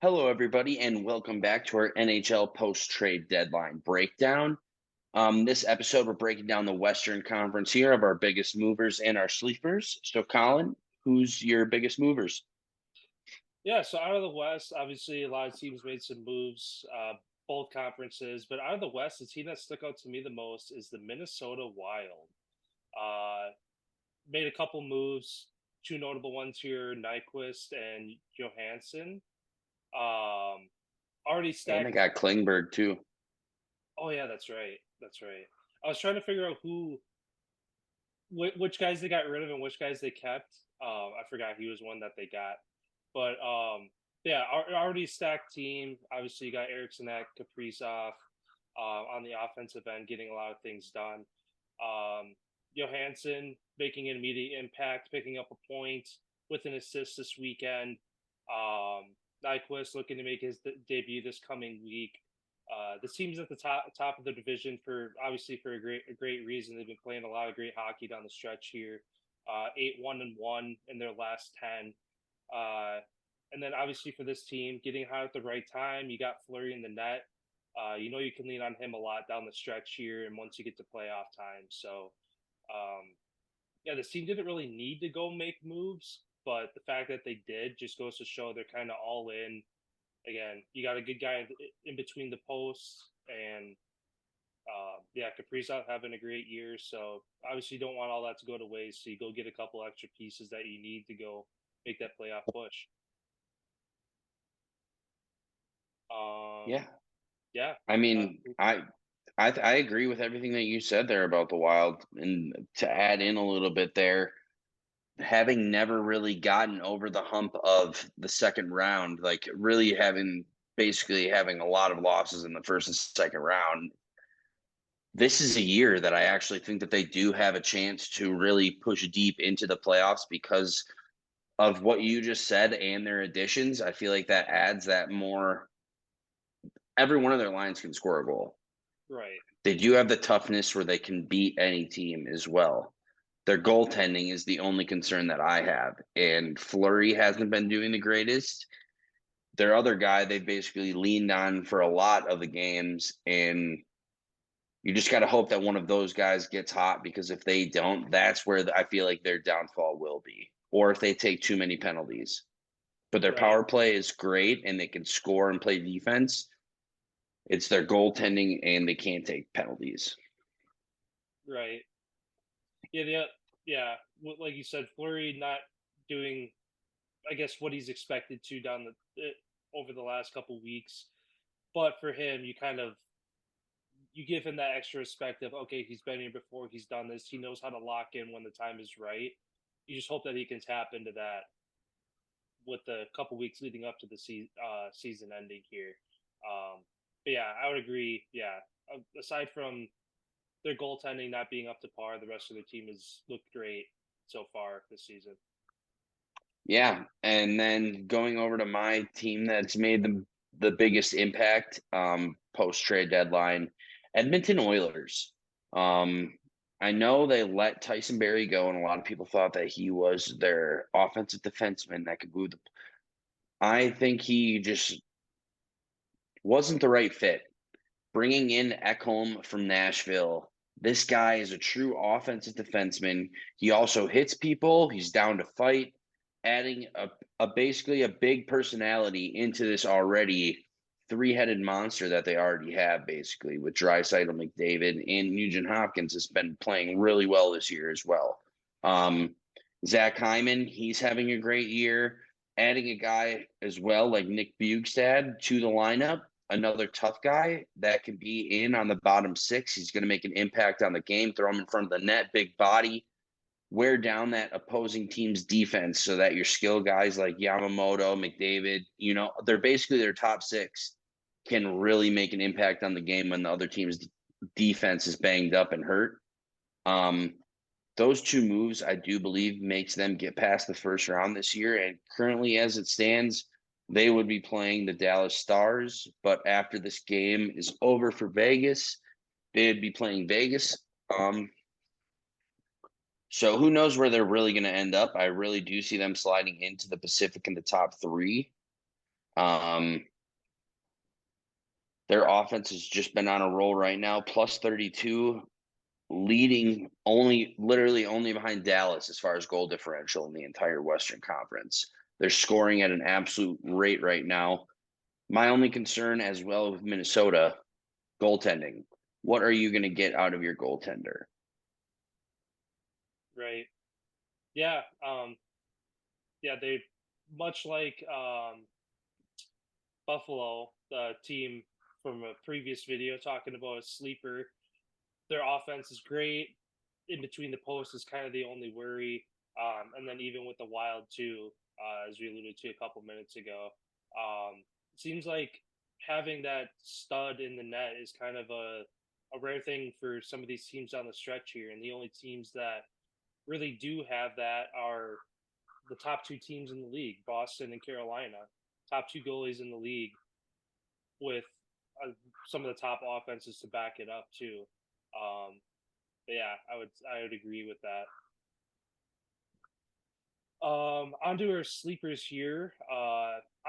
Hello, everybody, and welcome back to our NHL post-trade deadline breakdown. This episode, we're breaking down the Western Conference here of our biggest movers and our sleepers. So, Colin, who's your biggest movers? Yeah, so out of the West, obviously a lot of teams made some moves, both conferences. But out of the West, the team that stuck out to me the most is the Minnesota Wild. Uh, Made a couple moves, two notable ones here: Nyquist and Johansson. Um, Already And they stacked. got Klingberg too. Oh yeah, that's right. That's right. I was trying to figure out which guys they got rid of and which guys they kept. I forgot he was one that they got. But yeah, already stacked team. Obviously, you got Eriksson at Kaprizov on the offensive end, getting a lot of things done. Um, Johansson making an immediate impact, picking up a point with an assist this weekend. Nyquist looking to make his debut this coming week. The team's at the top of the division for obviously for a great reason. They've been playing a lot of great hockey down the stretch here. 8-1-1 in their last 10. Uh, and then obviously for this team, getting hot at the right time, you got Fleury in the net. You can lean on him a lot down the stretch here, and once you get to playoff time. So, um, yeah, this team didn't really need to go make moves, but the fact that they did just goes to show they're kind of all in. Again, you got a good guy in between the posts, and yeah, Kaprizov having a great year. So obviously, you don't want all that to go to waste. So you go get a couple extra pieces that you need to go make that playoff push. Yeah, Yeah. I Uh, mean, I agree with everything that you said there about the Wild, and to add in a little bit there, having never really gotten over the hump of the second round, like really having basically having a lot of losses in the first and second round. This is a year that I actually think that they do have a chance to really push deep into the playoffs because of what you just said and their additions. I feel like that adds that more. Every one of their lines can score a goal. right. They do have the toughness where they can beat any team as well. Their goaltending is the only concern that I have. And Flurry hasn't been doing the greatest. Their other guy, they basically leaned on for a lot of the games. And you just got to hope that one of those guys gets hot because if they don't, that's where I feel like their downfall will be. Or if they take too many penalties. But their Right. power play is great and they can score and play defense. It's their goaltending and they can't take penalties. Right. Yeah. Like you said, Flurry not doing, I guess, what he's expected to over the last couple weeks. But for him, you give him that extra respect of okay, he's been here before, he's done this, he knows how to lock in when the time is right. You just hope that he can tap into that with the couple weeks leading up to the season ending here. But yeah, I would agree. Yeah, aside from their goaltending not being up to par, the rest of the team has looked great so far this season. Yeah. And then going over to my team that's made the biggest impact post trade deadline, Edmonton Oilers. Um, I know they let Tyson Berry go, and a lot of people thought that he was their offensive defenseman that could move the. I think he just wasn't the right fit. Bringing in Ekholm from Nashville, this guy is a true offensive defenseman. He also hits people. He's down to fight. Adding a basically a big personality into this already three-headed monster that they already have, basically with Draisaitl, McDavid, and Nugent Hopkins has been playing really well this year as well. Um, Zach Hyman, he's having a great year. Adding a guy as well like Nick Bugstad to the lineup, another tough guy that can be in on the bottom six. He's going to make an impact on the game, throw him in front of the net, big body, wear down that opposing team's defense so that your skill guys like Yamamoto, McDavid, they're basically their top six can really make an impact on the game when the other team's defense is banged up and hurt. Um, those two moves, I do believe, makes them get past the first round this year. And currently, as it stands, they would be playing the Dallas Stars. But after this game is over for Vegas, they'd be playing Vegas. So who knows where they're really going to end up? I really do see them sliding into the Pacific in the top three. Um, their offense has just been on a roll right now, plus 32, leading literally only behind Dallas as far as goal differential in the entire Western Conference. They're scoring at an absolute rate right now. My only concern as well with Minnesota, goaltending. What are you going to get out of your goaltender? Right. Yeah. Yeah. They much like Buffalo, the team from a previous video talking about a sleeper. Their offense is great. In between the posts is kind of the only worry. And then even with the Wild too, as we alluded to a couple minutes ago, it seems like having that stud in the net is kind of a rare thing for some of these teams on the stretch here. And the only teams that really do have that are the top two teams in the league, Boston and Carolina, top two goalies in the league with some of the top offenses to back it up too. Um, but yeah, I would agree with that. Onto our sleepers here.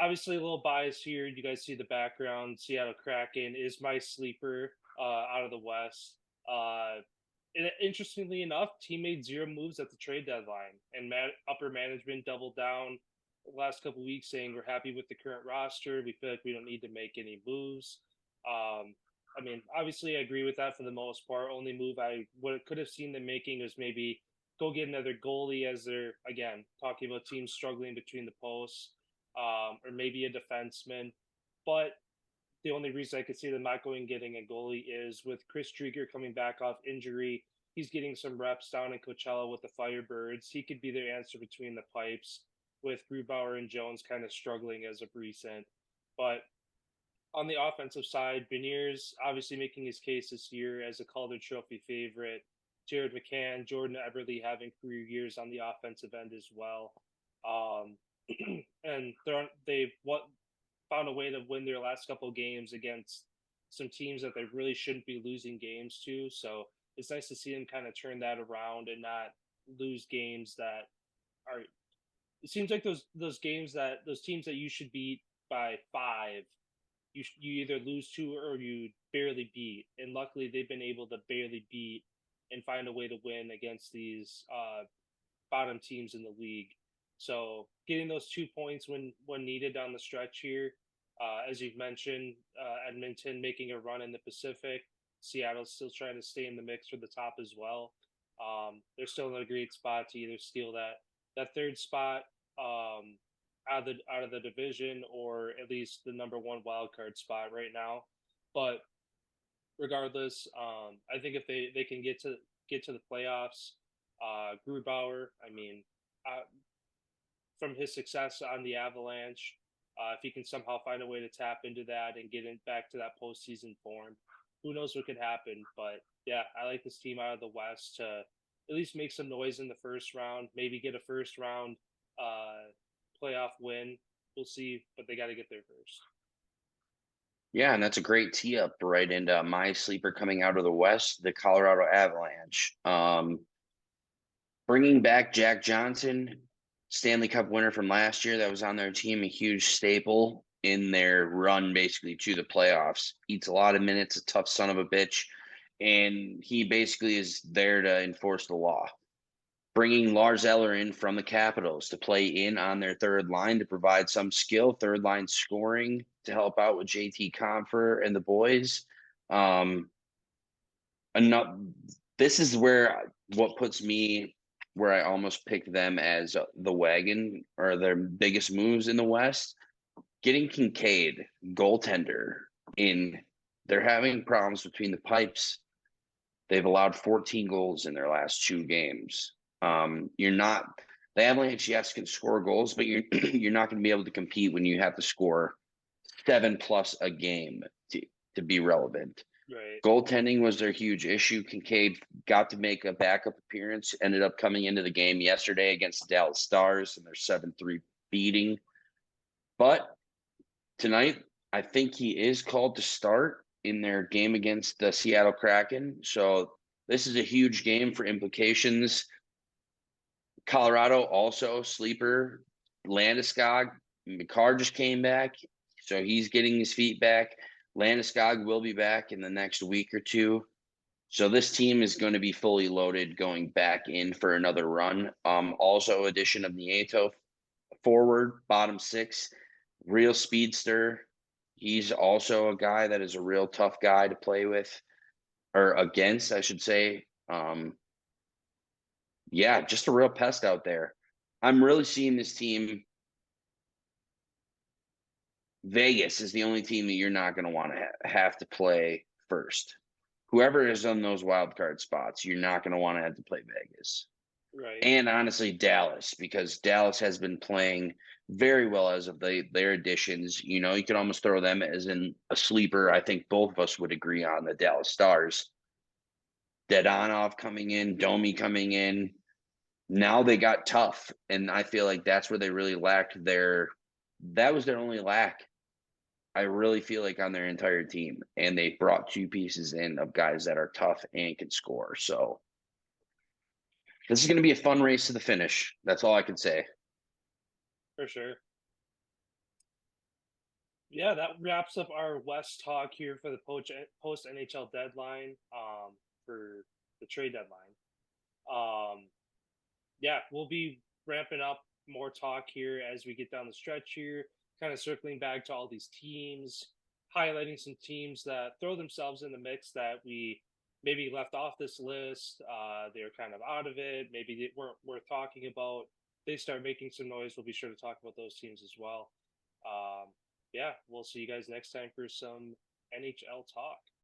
Obviously a little bias here. You guys see the background. Seattle Kraken is my sleeper out of the West. And interestingly enough, team made zero moves at the trade deadline, and upper management doubled down the last couple of weeks, saying we're happy with the current roster. We feel like we don't need to make any moves. Um, I mean, obviously, I agree with that for the most part. Only move I would could have seen them making was maybe go get another goalie, as they're again talking about teams struggling between the posts, or maybe a defenseman. But the only reason I could see them not going and getting a goalie is with Chris Drieger coming back off injury. He's getting some reps down in Coachella with the Firebirds. He could be their answer between the pipes, with Grubauer and Jones kind of struggling as of recent. But on the offensive side, Beniers obviously making his case this year as a Calder Trophy favorite. Jared McCann, Jordan Eberle having career years on the offensive end as well. Um, and they've found a way to win their last couple of games against some teams that they really shouldn't be losing games to. So it's nice to see them kind of turn that around and not lose games that are. It seems like those games that those teams that you should beat by 5, you either lose to or you barely beat. And luckily, they've been able to barely beat and find a way to win against these bottom teams in the league. So getting those 2 points when needed down the stretch here, as you've mentioned, Edmonton making a run in the Pacific. Seattle's still trying to stay in the mix for the top as well. They're still in a great spot to either steal that third spot out of the division, or at least the number one wild card spot right now. But regardless, I think if they can get to the playoffs, Grubauer, I mean, uh, from his success on the Avalanche, if he can somehow find a way to tap into that and get in back to that postseason form, who knows what could happen? But yeah, I like this team out of the West to at least make some noise in the first round, maybe get a first round playoff win. We'll see, but they got to get there first. Yeah, and that's a great tee up right into my sleeper coming out of the West, the Colorado Avalanche. Bringing back Jack Johnson, Stanley Cup winner from last year, that was on their team, a huge staple in their run basically to the playoffs. Eats a lot of minutes, a tough son of a bitch, and he basically is there to enforce the law. Bringing Lars Eller in from the Capitals to play in on their third line to provide some skill, third line scoring to help out with JT Compher and the boys. Enough. This is where what puts me where I almost picked them as the wagon or their biggest moves in the West. Getting Kincaid, goaltender, in. They're having problems between the pipes. They've allowed 14 goals in their last 2 games. You're not the Avalanche, yes, can score goals, but you're not going to be able to compete when you have to score 7+ a game to be relevant. Right. Goaltending was their huge issue. Kincaid got to make a backup appearance, ended up coming into the game yesterday against the Dallas Stars and their 7-3 beating. But tonight, I think he is called to start in their game against the Seattle Kraken. So this is a huge game for implications. Colorado also sleeper. Landeskog, McCarr just came back. So he's getting his feet back. Landeskog will be back in the next week or two. So this team is going to be fully loaded going back in for another run. Also addition of Nieto forward, bottom six, real speedster. He's also a guy that is a real tough guy to play with or against, I should say. Yeah, just a real pest out there. I'm really seeing this team. Vegas is the only team that you're not going to want to have to play first. Whoever is on those wild card spots, you're not going to want to have to play Vegas. Right. And honestly, Dallas, because Dallas has been playing very well as of their additions. You know, you could almost throw them as in a sleeper. I think both of us would agree on the Dallas Stars. Dadonov coming in, Domi coming in. Now they got tough, and I feel like that's where they really lacked their. That was their only lack. I really feel like on their entire team, and they brought two pieces in of guys that are tough and can score. So this is going to be a fun race to the finish. That's all I can say. For sure. Yeah, that wraps up our West talk here for the post NHL deadline. For the trade deadline. Yeah, we'll be ramping up more talk here as we get down the stretch here, kind of circling back to all these teams, highlighting some teams that throw themselves in the mix that we maybe left off this list. They're kind of out of it. Maybe they weren't worth talking about. They start making some noise. We'll be sure to talk about those teams as well. Yeah, we'll see you guys next time for some NHL talk.